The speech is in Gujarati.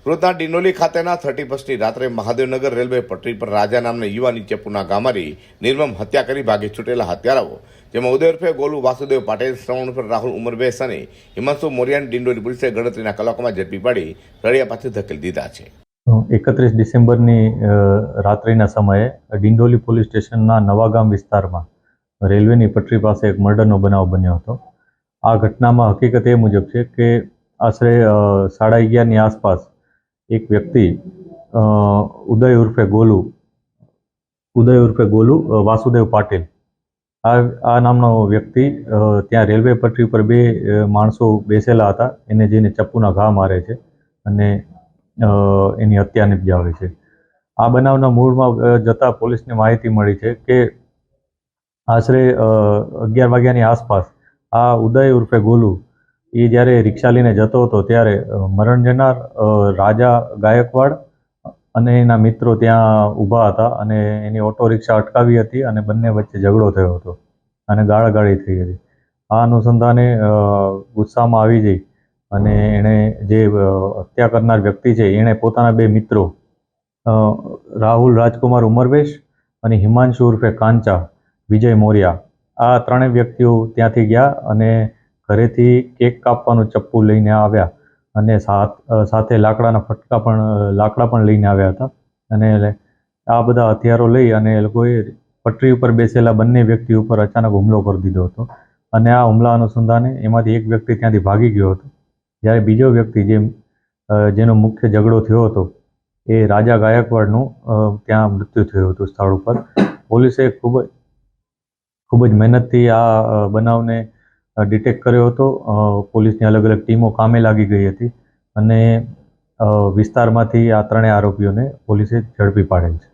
સુરતના ડિંડોલી ખાતેના 31મી રાત્રે મહાદેવનગર રેલવે પટરી પર રાજા નામના યુવાની ચપ્પુના ઘા મારી નિર્મમ હત્યા કરી ભાગી છૂટેલા હત્યારાઓ જેમાં ઉદય ઉર્ફે ગોલુ વાસુદેવ પાટેલ, શ્રવણ ઉર્ફે રાહુલ ઉમરવેશ અને હિમાંશુ મોરિયાને ડિંડોલી પોલીસે ગણતરીના કલાકોમાં ઝડપી પાડી રળિયા પાસે ધકેલી દીધા છે। 31 ડિસેમ્બરની રાત્રિના સમયે ડિંડોલી પોલીસ સ્ટેશનના નવાગામ વિસ્તારમાં રેલવેની પટરી પાસે એક મર્ડરનો બનાવ બન્યો હતો। આ ઘટનામાં હકીકત એ મુજબ છે કે આશરે 11:30ની આસપાસ એક વ્યક્તિ ઉદય ઉર્ફે ગોલુ વાસુદેવ પાટીલ આ નામનો વ્યક્તિ ત્યાં રેલવે પટરી પર બે માણસો બેસેલા હતા, એને જઈને ચપ્પુના ઘા મારે છે અને એની હત્યા નિપજાવે છે। આ બનાવના મૂળમાં જતા પોલીસને માહિતી મળી છે કે આશરે 11 વાગ્યાની આસપાસ આ ઉદય ઉર્ફે ગોલુ એ જ્યારે રિક્ષા લઈને જતો હતો ત્યારે મરણ જનાર રાજા ગાયકવાડ અને એના મિત્રો ત્યાં ઊભા હતા અને એની ઓટો રિક્ષા અટકાવી હતી અને બંને વચ્ચે ઝઘડો થયો હતો અને ગાળાગાળી થઈ હતી। આ અનુસંધાને ગુસ્સામાં આવી જઈ અને એણે જે હત્યા કરનાર વ્યક્તિ છે એણે પોતાના બે મિત્રો રાહુલ રાજકુમાર ઉમરવેશ અને હિમાંશુ ઉર્ફે કાંચા વિજય મોરિયા આ ત્રણેય વ્યક્તિઓ ત્યાંથી ગયા અને ઘરેથી કેક કાપવાનું ચપ્પુ લઈને આવ્યા અને સાથે લાકડા પણ લઈને આવ્યા હતા અને આ બધા હથિયારો લઈ અને એ લોકોએ પટરી ઉપર બેસેલા બંને વ્યક્તિ ઉપર અચાનક હુમલો કરી દીધો હતો અને આ હુમલા અનુસંધાને એમાંથી એક વ્યક્તિ ત્યાંથી ભાગી ગયો હતો, જ્યારે બીજો વ્યક્તિ જેનો મુખ્ય ઝઘડો થયો હતો એ રાજા ગાયકવાડનું ત્યાં મૃત્યુ થયું હતું સ્થળ ઉપર। પોલીસે ખૂબ જ મહેનતથી આ બનાવને ડિટેક્ટ કર્યો હતો। પોલીસની અલગ અલગ ટીમો કામે લાગી ગઈ હતી અને વિસ્તારમાંથી આ ત્રણેય આરોપીઓને પોલીસે ઝડપી પાડેલ છે।